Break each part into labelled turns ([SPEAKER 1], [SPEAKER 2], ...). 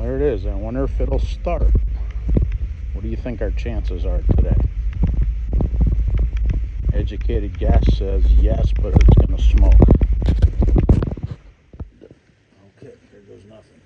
[SPEAKER 1] There it is. I wonder if it'll start. What do you think our chances are today? Educated guess says yes, but it's going to smoke. Okay, here goes nothing.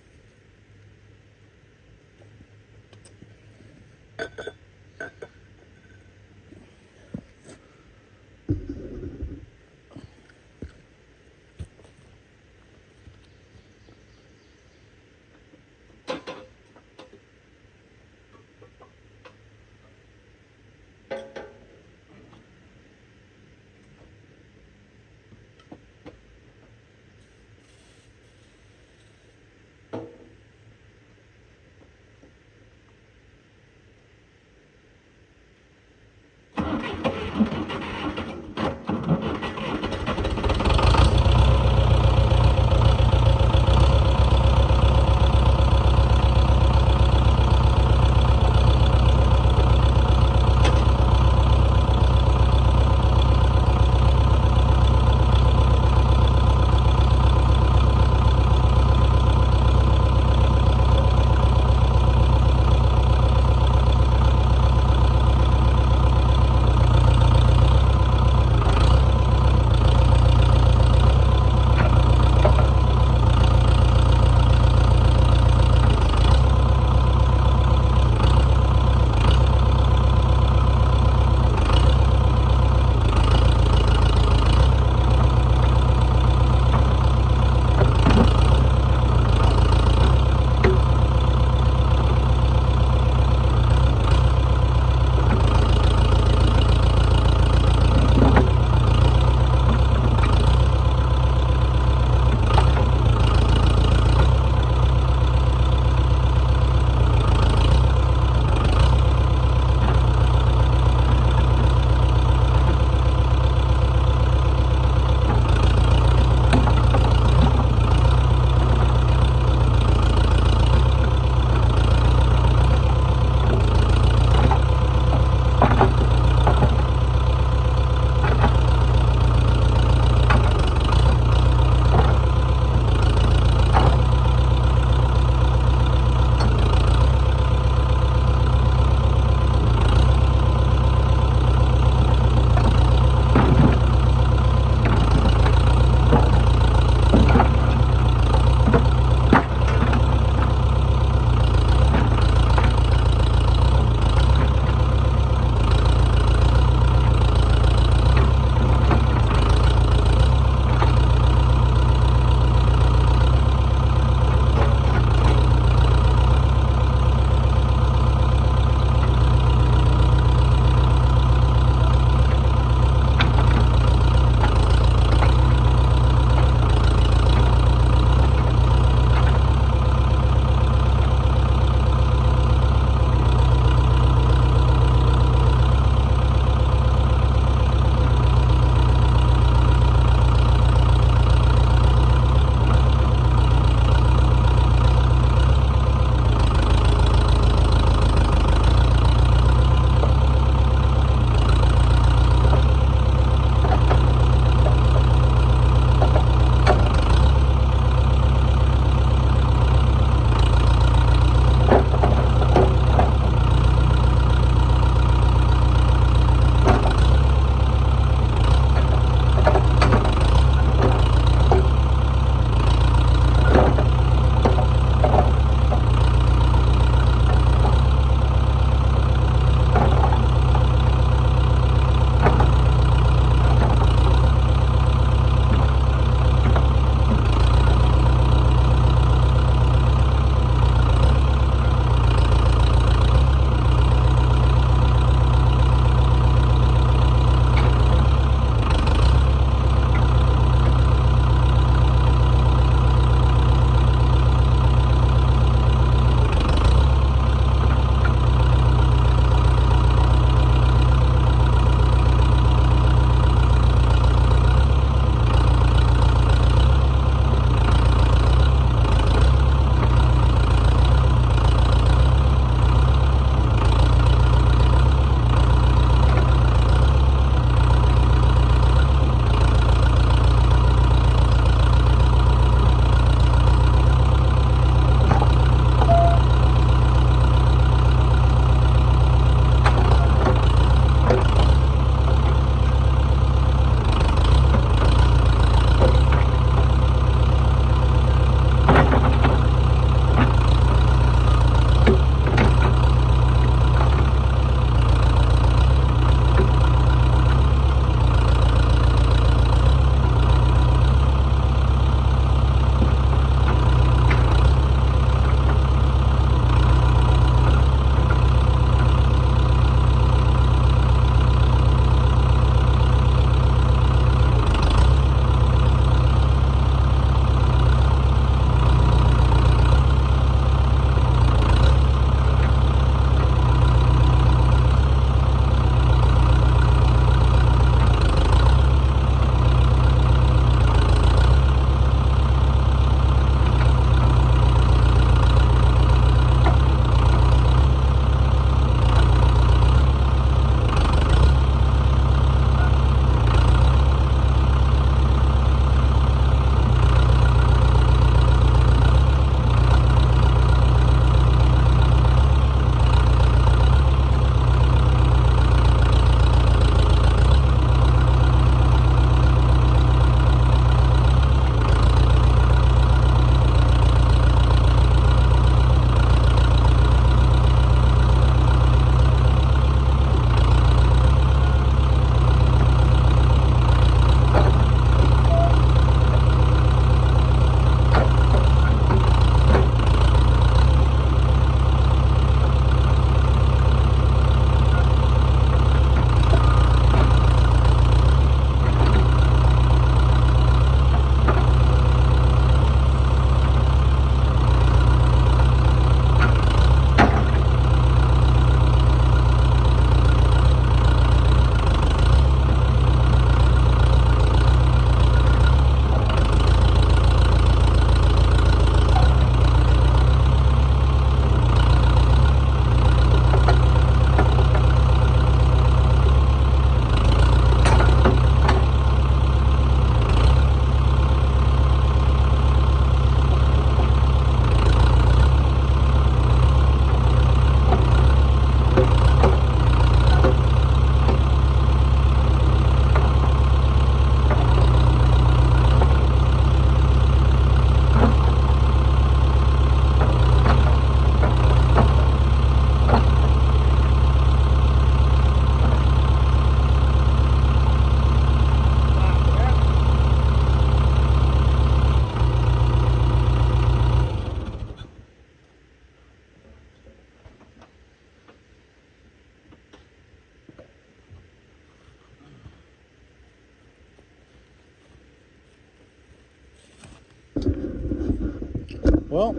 [SPEAKER 1] Well,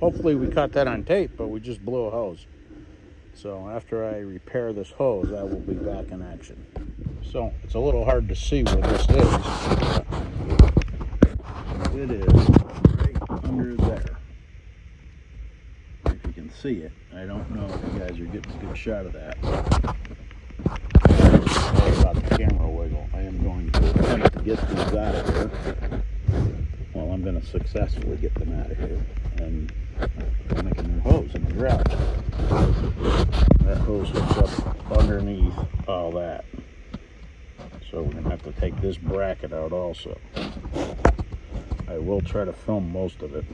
[SPEAKER 1] hopefully we caught that on tape, but we just blew a hose. So after I repair this hose, I will be back in action. So it's a little hard to see where this is. It is right under there. If you can see it, I don't know if you guys are getting a good shot of that. Sorry about the camera wiggle. I am going to attempt to get these out of here. Well, I'm going to successfully get them out of here and make a new hose in the garage. That hose hooks up underneath all that. So we're going to have to take this bracket out also. I will try to film most of it.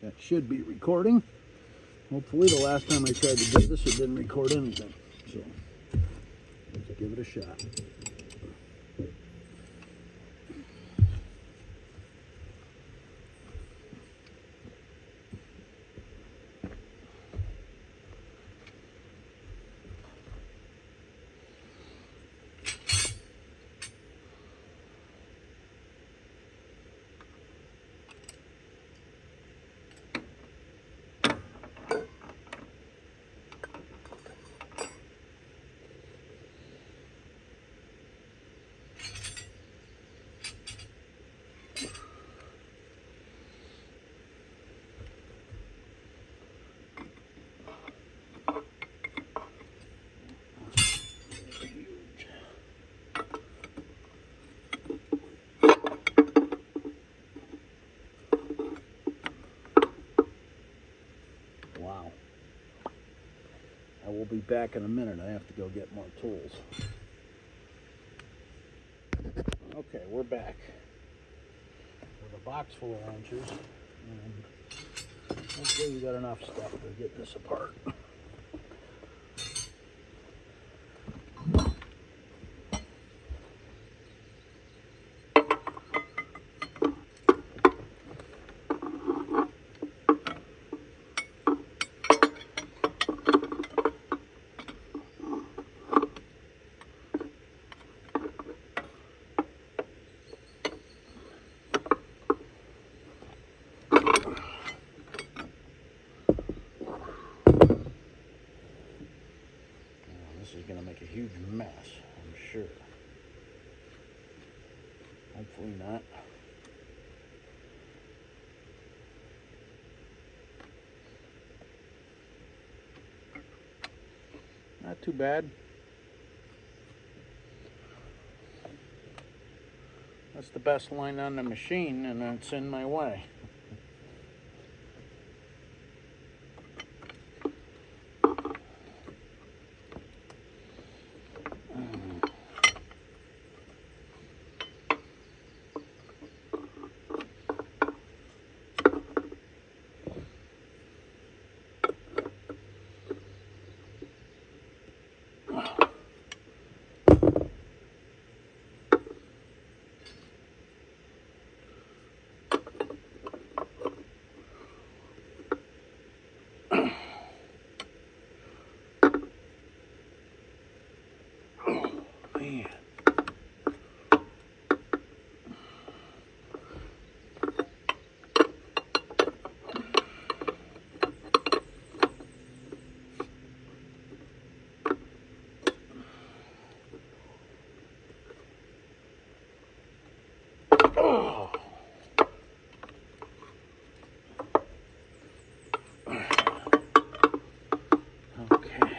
[SPEAKER 1] That should be recording. Hopefully the last time I tried to do this, it didn't record anything. So let's give it a shot. Wow. I will be back in a minute. I have to go get more tools. Okay, we're back with a box full of wrenches, and hopefully we got enough stuff to get this apart. This is going to make a huge mess, I'm sure. Hopefully not. Not too bad. That's the best line on the machine, and it's in my way. Man. Oh. Okay.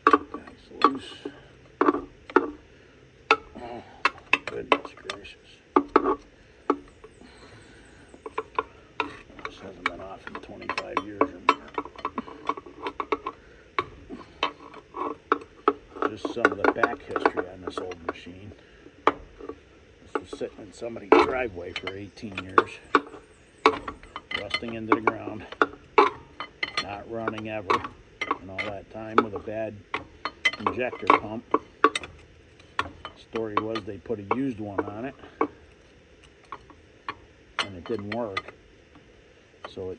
[SPEAKER 1] Nice loose. Oh, goodness gracious. This hasn't been off in 25 years or more. Just some of the back history on this old machine. This was sitting in somebody's driveway for 18 years. Rusting into the ground. Not running ever. And all that time with a bad injector pump. Story was they put a used one on it and it didn't work, so it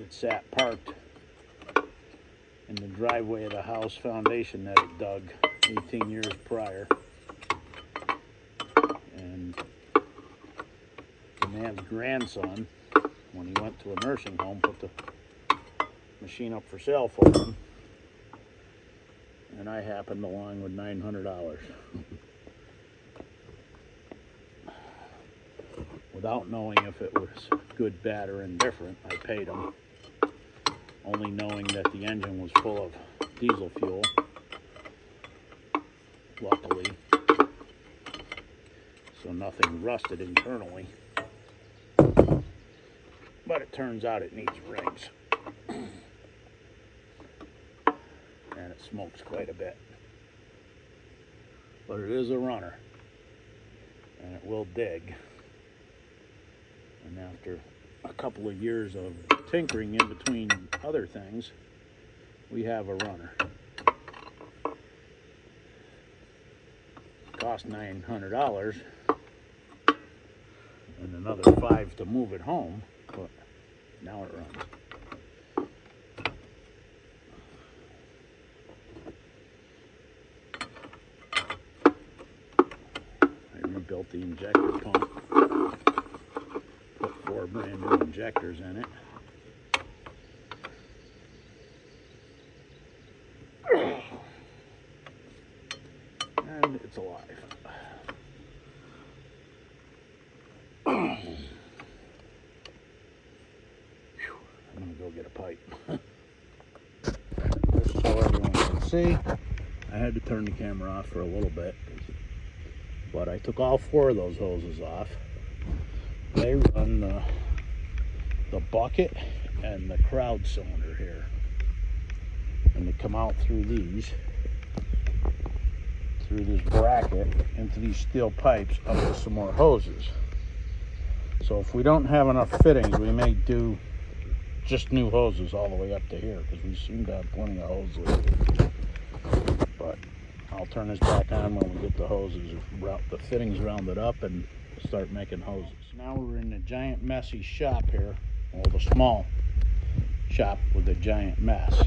[SPEAKER 1] sat parked in the driveway of the house foundation that it dug 18 years prior. And the man's grandson, when he went to a nursing home, put the machine up for sale for him. And I happened along with $900. Without knowing if it was good, bad, or indifferent, I paid him, only knowing that the engine was full of diesel fuel, luckily, so nothing rusted internally. But it turns out it needs rings, and it smokes quite a bit. But it is a runner, and it will dig. And after a couple of years of tinkering in between other things, we have a runner. It cost $900 and another $5 to move it home, but now it runs. I rebuilt the injector pump. Put 4 brand new injectors in it. And it's alive. I'm gonna go get a pipe. Just so everyone can see, I had to turn the camera off for a little bit, but I took all 4 of those hoses off. They run the bucket and the crowd cylinder here, and they come out through these, through this bracket, into these steel pipes up to some more hoses. So if we don't have enough fittings, we may do just new hoses all the way up to here, because we seem to have plenty of hoses. But I'll turn this back on when we get the hoses, the fittings rounded up, and start making hoses. Now we're in the giant messy shop here, well, the small shop with a giant mess.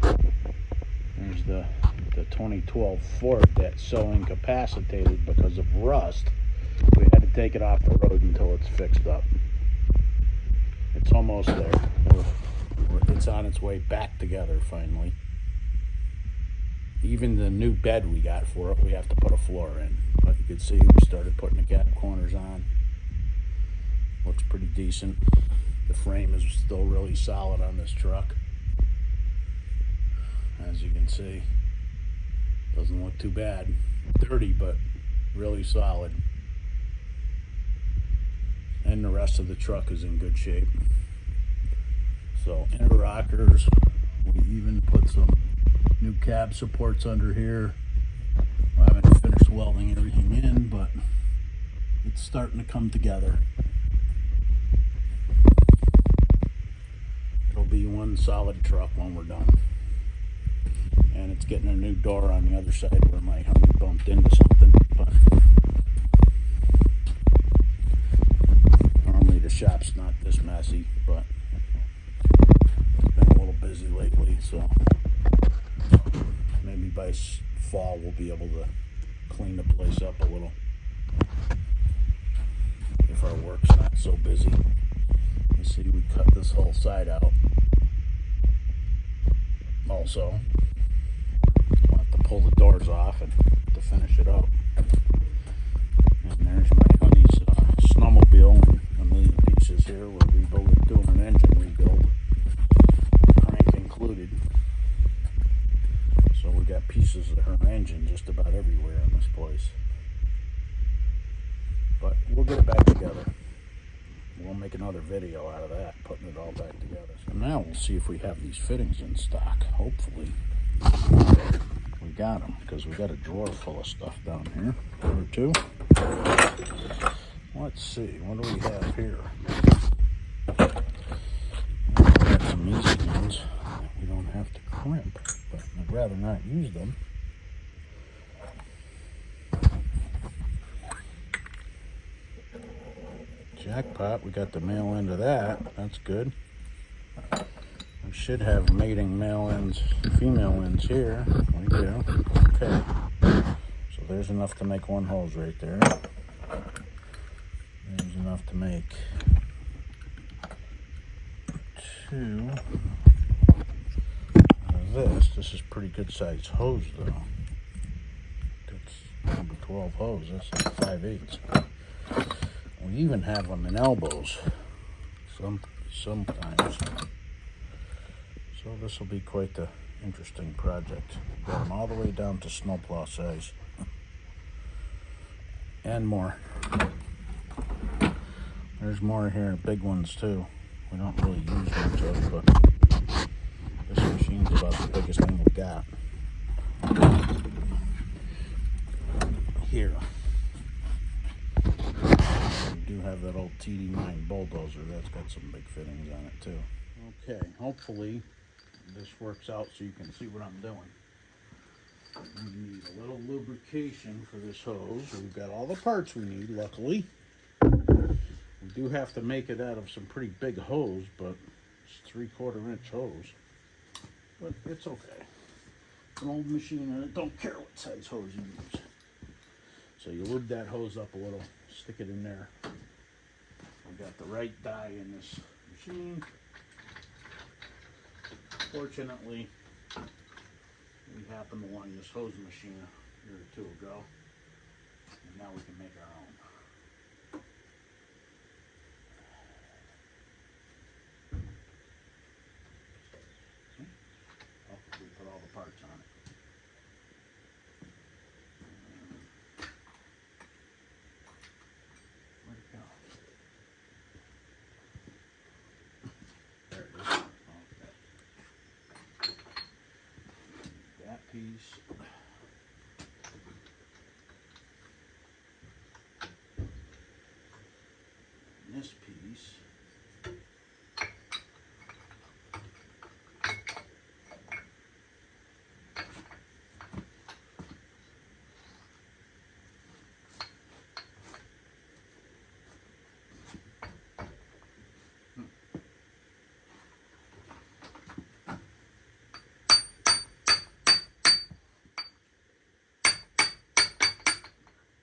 [SPEAKER 1] There's the 2012 Ford that's so incapacitated because of rust, we had to take it off the road until it's fixed up. It's almost there. It's on its way back together finally. Even the new bed we got for it, we have to put a floor in. But you can see we started putting the gap corners on. Looks pretty decent. The frame is still really solid on this truck. As you can see, doesn't look too bad. Dirty, but really solid. And the rest of the truck is in good shape. So inner rockers, we even put some new cab supports under here. I haven't finished welding everything in, but it's starting to come together. It'll be one solid truck when we're done. And it's getting a new door on the other side where my honey bumped into something. But normally the shop's not this messy, but it's been a little busy lately, so maybe by fall we'll be able to clean the place up a little if our work's not so busy. You see, we cut this whole side out. Also, we'll have to pull the doors off and to finish it up. And there's my honey's snowmobile in a million pieces here. We're doing an engine rebuild, crank included. So we got pieces of her engine just about everywhere in this place. But we'll get it back together. We'll make another video out of that, putting it all back together. So now we'll see if we have these fittings in stock. Hopefully we got them, because we got a drawer full of stuff down here, or 2. Let's see, what do we have here? We got some easy ones that we don't have to crimp, but I'd rather not use them. Jackpot, we got the mail into that. That's good. There should have mating male ends, female ends here. We do. Okay. So there's enough to make one hose right there. There's enough to make two out of this. This is pretty good sized hose though. That's number 12 hose. That's like 5/8. We even have them in elbows sometimes. So this will be quite the interesting project. Got them all the way down to snowplow size. And more. There's more here, big ones too. We don't really use much of, but this machine's about the biggest thing we've got. Here. We do have that old TD9 bulldozer. That's got some big fittings on it too. Okay, hopefully this works out so you can see what I'm doing. We need a little lubrication for this hose. We've got all the parts we need, luckily. We do have to make it out of some pretty big hose, but it's 3/4 inch hose. But it's okay. It's an old machine and it don't care what size hose you use. So you lube that hose up a little, stick it in there. We got the right die in this machine. Fortunately, we happened to line this hose machine a year or two ago, and now we can make our own. We put all the parts on it. Where'd it go? There it is. Okay. That piece. And this piece.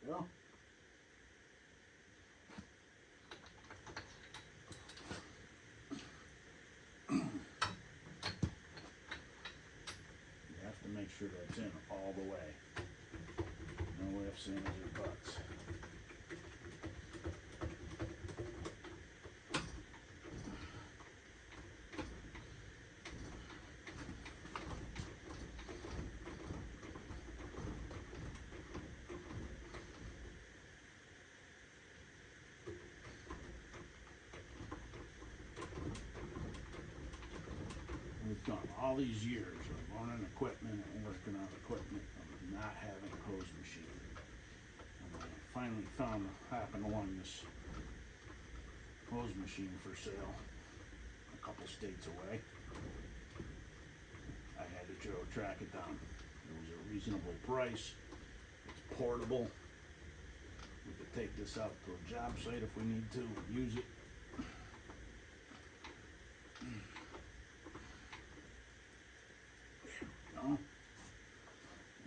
[SPEAKER 1] Go. You have to make sure that's in all the way. No ifs, ands, or buts. We've gone all these years of owning equipment and working on equipment of not having a hose machine. And I finally happened along this hose machine for sale a couple states away. I had to track it down. It was a reasonable price. It's portable. We could take this out to a job site if we need to and use it. And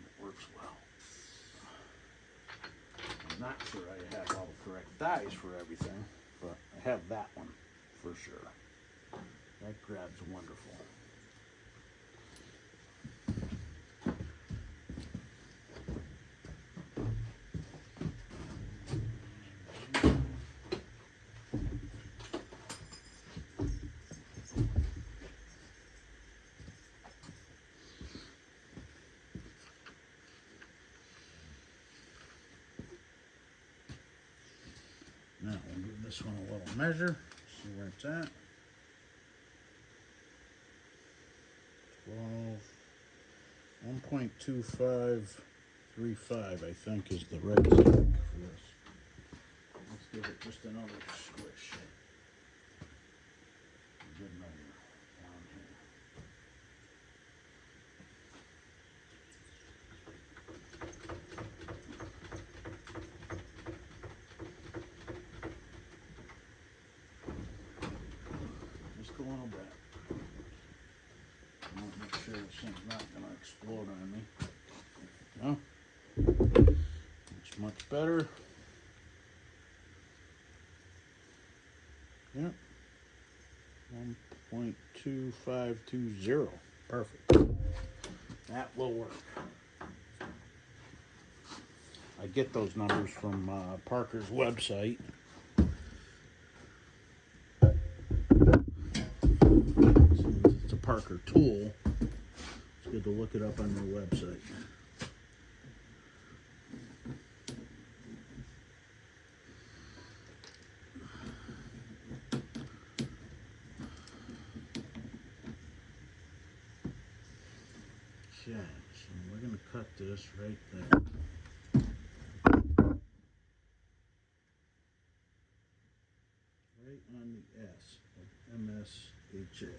[SPEAKER 1] it works well. I'm not sure I have all the correct dies for everything, but I have that one for sure. That grabs wonderful. Now we'll give this one a little measure, see where it's at. 1.2535 I think is the right spec for this. Let's give it just another squish. A good measure down here. Just a little bit. I want to make sure this thing's not going to explode on me. No, it's much better. Yep. 1.2520. Perfect. That will work. I get those numbers from Parker's website. Since it's a Parker tool, it's good to look it up on their website. Okay, so we're going to cut this right there. Right on the S of MSHA.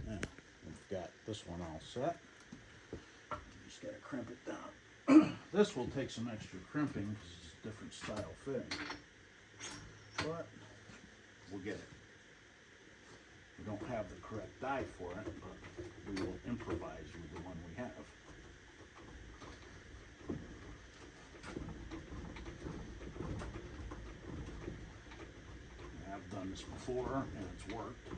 [SPEAKER 1] Now, we've got this one all set. Just got to crimp it down. This will take some extra crimping because it's a different style fitting. But we'll get it. We don't have the correct die for it, but we will improvise with the one we have. I've done this before and it's worked.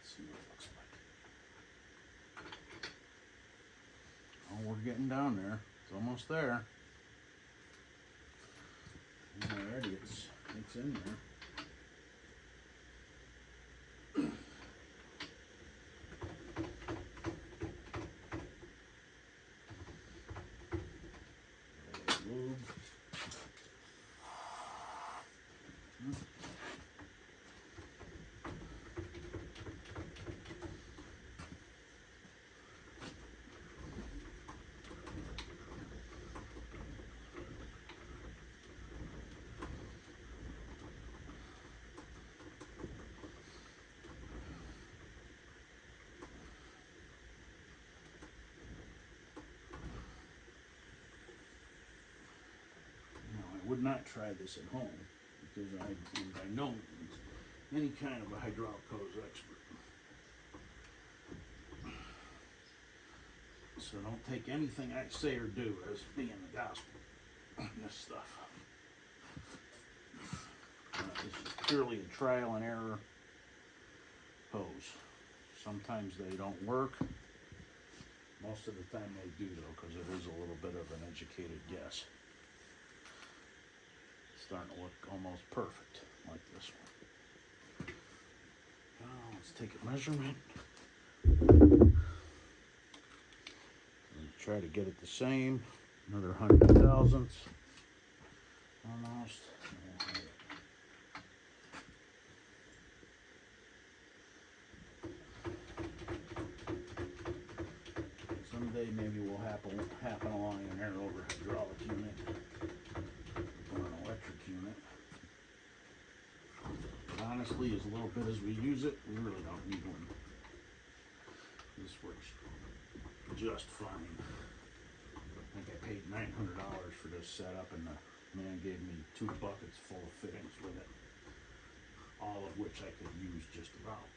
[SPEAKER 1] See what it looks like. Oh, we're getting down there. It's almost there. Already it's in there. Lube. I would not try this at home because I know any kind of a hydraulic hose expert. So don't take anything I say or do as being the gospel on this stuff. This is purely a trial and error hose. Sometimes they don't work. Most of the time they do though, because it is a little bit of an educated guess. Starting to look almost perfect, like this one. Now let's take a measurement. And try to get it the same. Another 100 thousandths, almost. Someday maybe we'll happen along an air over hydraulic unit or an electric unit. But honestly, as little bit as we use it, we really don't need one. This works just fine. I think I paid $900 for this setup, and the man gave me 2 buckets full of fittings with it, all of which I could use just about.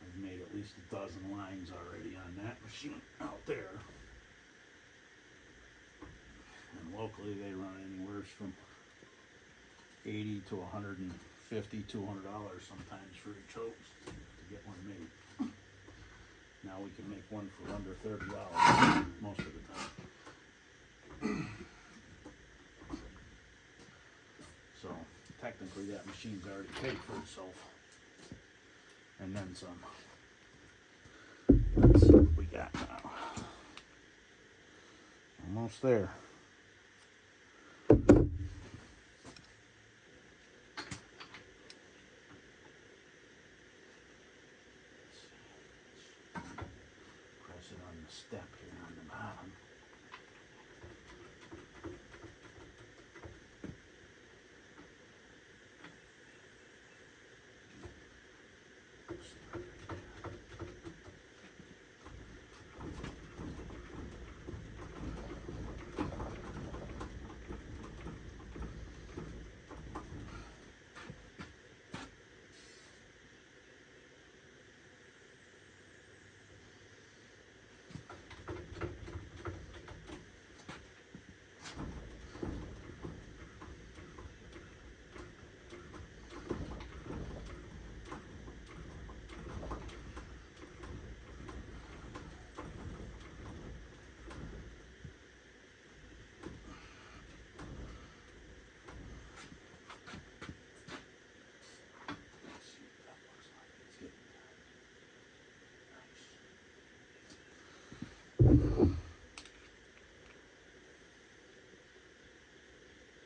[SPEAKER 1] I've made at least a dozen lines already on that machine out there. And locally they run anywhere from $80 to $150, $200 sometimes for each hose to get one made. Now we can make one for under $30 most of the time. technically that machine's already paid for itself. And then some. Let's see what we got now. Almost there. Press it on the step here on the bottom.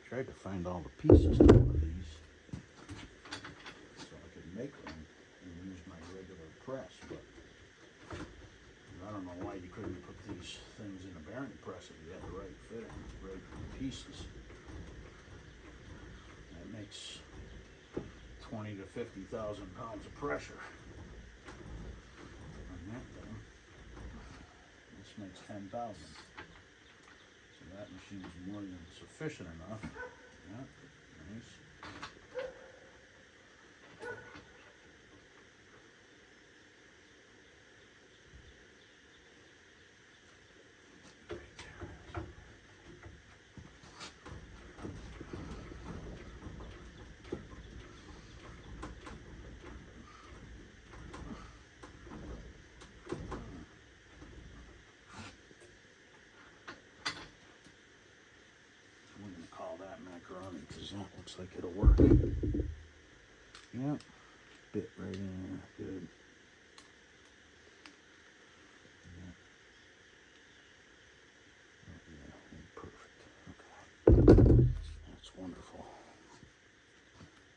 [SPEAKER 1] Tried to find all the pieces to one of these so I could make them and use my regular press, but I don't know why you couldn't put these things in a bearing press if you had the right fitting, right pieces. That makes 20 to 50,000 pounds of pressure on that thing. This makes 10,000. So that machine is more than sufficient enough. Yeah, nice. We're going to call that macaroni because that looks like it'll work. Yep, bit right in there, good. Yep. Oh, yeah, perfect, okay. That's wonderful.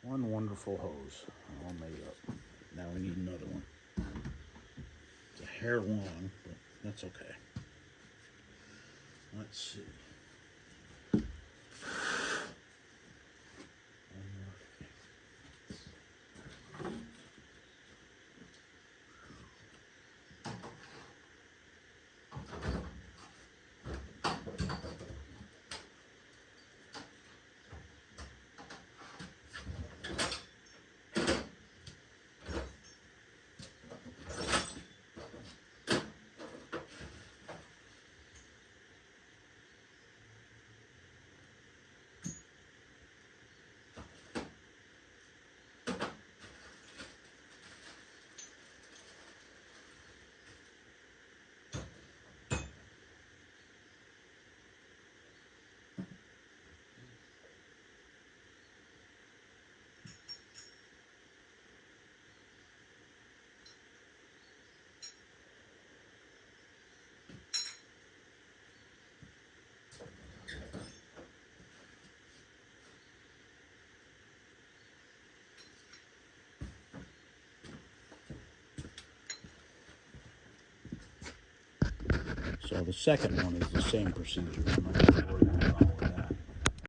[SPEAKER 1] One wonderful hose, all made up. Now we need another one. It's a hair long, but that's okay. Let's see. So the second one is the same procedure. I'm not going to